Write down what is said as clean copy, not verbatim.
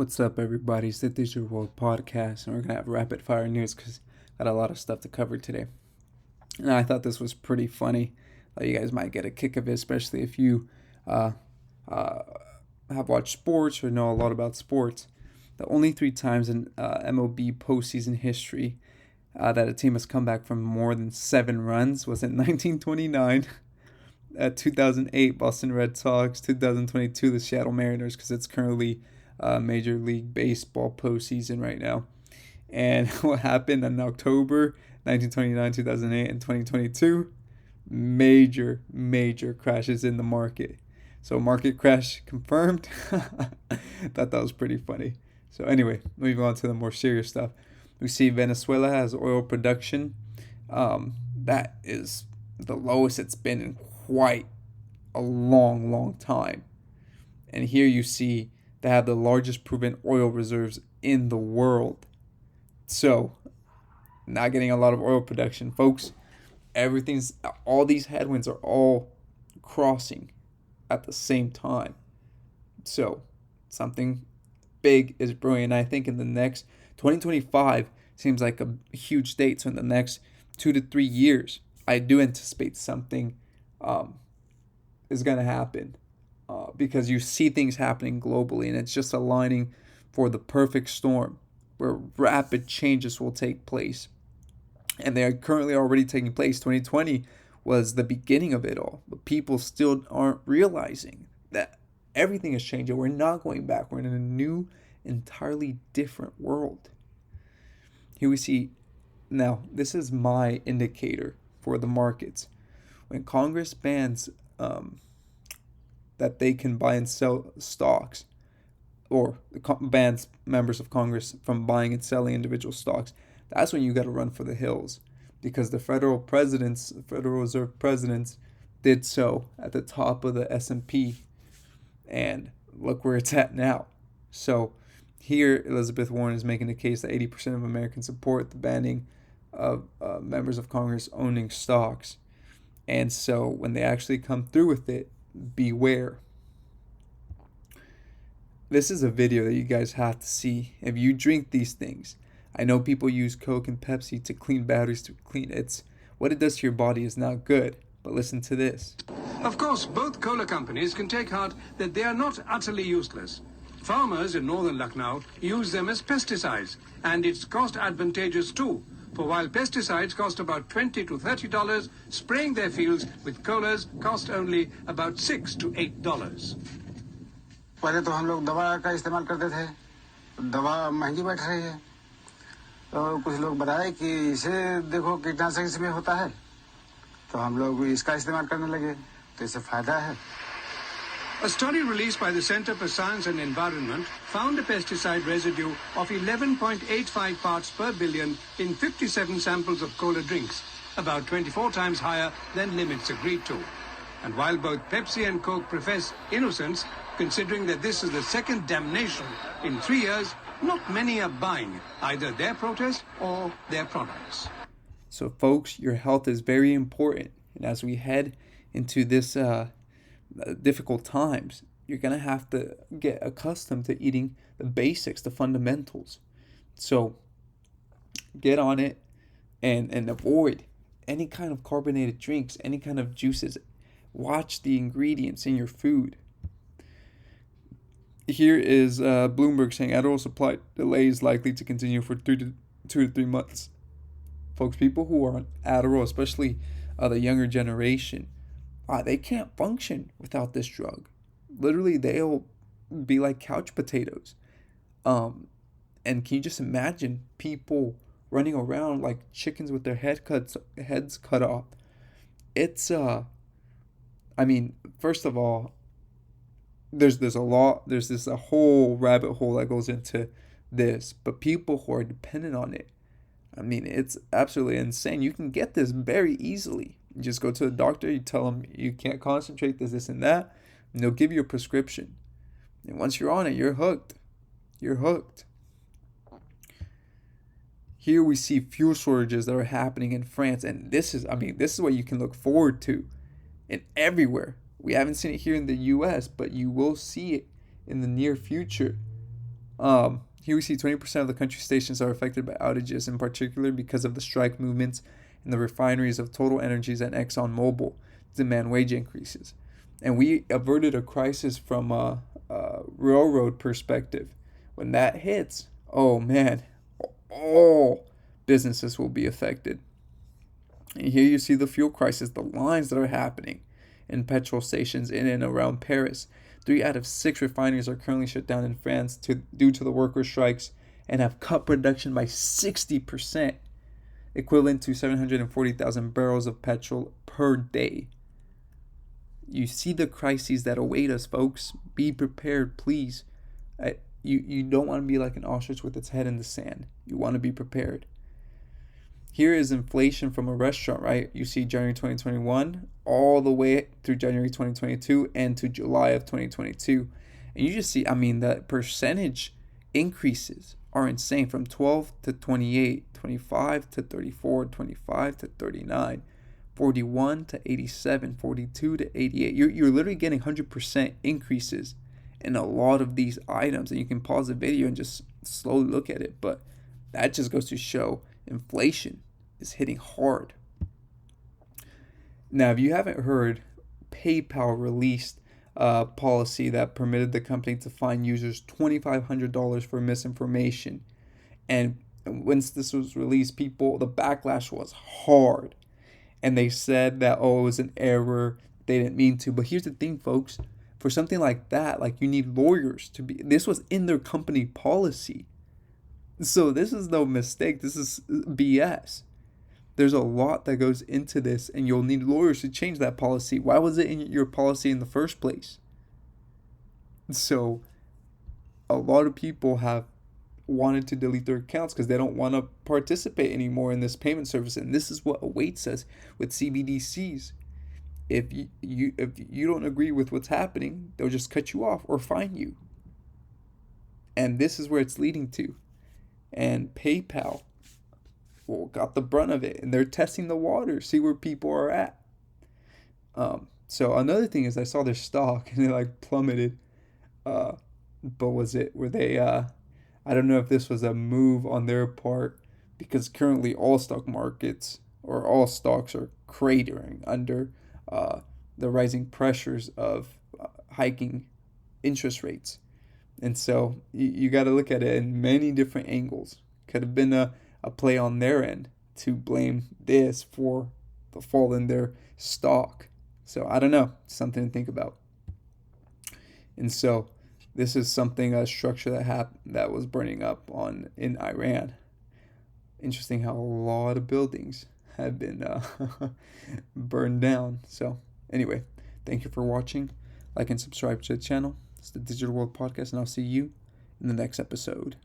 What's up, everybody? It's the Digital World Podcast, and we're gonna have rapid fire news because got a lot of stuff to cover today. And I thought this was pretty funny. You guys might get a kick of it, especially if you uh, uh, have watched sports or know a lot about sports. The only three times in MLB postseason history that a team has come back from more than 7 runs was in 1929. 2008 Boston Red Sox, 2022 the Seattle Mariners, because it's currently Major League Baseball postseason right now. And what happened in October 1929, 2008, and 2022? Major crashes in the market. So market crash confirmed. Thought that was pretty funny. So anyway, moving on to the more serious stuff. We see Venezuela has oil production. That is the lowest it's been in quite a long time. And here you see they have the largest proven oil reserves in the world. So, not getting a lot of oil production, folks. All these headwinds are all crossing at the same time. So, something big is brewing. And I think in the next 2025 seems like a huge date. So, in the next 2 to 3 years, I do anticipate something is going to happen because you see things happening globally, and it's just aligning for the perfect storm where rapid changes will take place. And they are currently already taking place. 2020 was the beginning of it all, but people still aren't realizing that everything is changing. We're not going back. We're in a new, entirely different world. Here we see, now this is my indicator for the markets. When Congress bans that they can buy and sell stocks, or bans members of Congress from buying and selling individual stocks, that's when you got to run for the hills, because the Federal Reserve presidents did so at the top of the S&P, and look where it's at now. So here Elizabeth Warren is making the case that 80% of Americans support the banning of members of Congress owning stocks. And so when they actually come through with it, beware. This is a video that you guys have to see. If you drink these things, I know people use Coke and Pepsi to clean batteries, to clean it. What it does to your body is not good. But listen to this. Of course, both cola companies can take heart that they are not utterly useless. Farmers in northern Lucknow use them as pesticides, and it's cost advantageous too. For while pesticides cost about $20 to $30, spraying their fields with colas cost only about $6 to $8. पहले तो हम लोग दवा का इस्तेमाल करते थे, दवा महंगी बैठ रही है, तो कुछ लोग बताए कि इसे देखो कीटनाशक इसमें होता है, तो हम लोग इसका इस्तेमाल करने लगे, तो इससे फायदा है. A study released by the Center for Science and Environment found a pesticide residue of 11.85 parts per billion in 57 samples of cola drinks, about 24 times higher than limits agreed to. And while both Pepsi and Coke profess innocence, considering that this is the second damnation in 3 years, not many are buying either their protest or their products. So, folks, your health is very important. And as we head into this difficult times, you're going to have to get accustomed to eating the basics, the fundamentals. So get on it and avoid any kind of carbonated drinks, any kind of juices. Watch the ingredients in your food. Here is Bloomberg saying Adderall supply delay is likely to continue for 2 to 3 months. Folks, people who are on Adderall, especially the younger generation, they can't function without this drug. Literally, they'll be like couch potatoes. And can you just imagine people running around like chickens with their heads cut off? It's I mean, first of all, there's a whole rabbit hole that goes into this, but people who are dependent on it, I mean, it's absolutely insane. You can get this very easily. You just go to the doctor, you tell them you can't concentrate, this, and that, and they'll give you a prescription. And once you're on it, you're hooked. You're hooked. Here we see fuel shortages that are happening in France, and this is what you can look forward to in everywhere. We haven't seen it here in the U.S., but you will see it in the near future. Here we see 20% of the country's stations are affected by outages, in particular because of the strike movements in the refineries of Total Energies and ExxonMobil demand wage increases. And we averted a crisis from a railroad perspective. When that hits, oh man, all businesses will be affected. And here you see the fuel crisis, the lines that are happening in petrol stations in and around Paris. 3 out of 6 refineries are currently shut down in France due to the worker strikes and have cut production by 60%, equivalent to 740,000 barrels of petrol per day. You see the crises that await us, folks. Be prepared, please. You don't want to be like an ostrich with its head in the sand. You want to be prepared. Here is inflation from a restaurant, right? You see January 2021 all the way through January 2022 and to July of 2022. And you just see, the percentage increases are insane, from 12 to 28, 25 to 34, 25 to 39, 41 to 87, 42 to 88. You're literally getting 100% increases in a lot of these items. And you can pause the video and just slowly look at it. But that just goes to show inflation is hitting hard. Now, if you haven't heard, PayPal released a policy that permitted the company to fine users $2,500 for misinformation. And once this was released, the backlash was hard. And they said that, it was an error. They didn't mean to. But here's the thing, folks. For something like that, you need lawyers to be. This was in their company policy. So this is no mistake. This is BS. There's a lot that goes into this, and you'll need lawyers to change that policy. Why was it in your policy in the first place? So a lot of people have wanted to delete their accounts because they don't want to participate anymore in this payment service. And this is what awaits us with CBDCs. If you don't agree with what's happening, they'll just cut you off or fine you. And this is where it's leading to. And PayPal got the brunt of it, and they're testing the water, see where people are at. So another thing is, I saw their stock and it plummeted. But were they? I don't know if this was a move on their part, because currently all stock markets or all stocks are cratering under the rising pressures of hiking interest rates. And so you got to look at it in many different angles. Could have been a play on their end to blame this for the fall in their stock. So I don't know, something to think about. And so this is a structure that was burning up in Iran. Interesting how a lot of buildings have been burned down. So anyway, thank you for watching. Like and subscribe to the channel. It's the Digital World Podcast, and I'll see you in the next episode.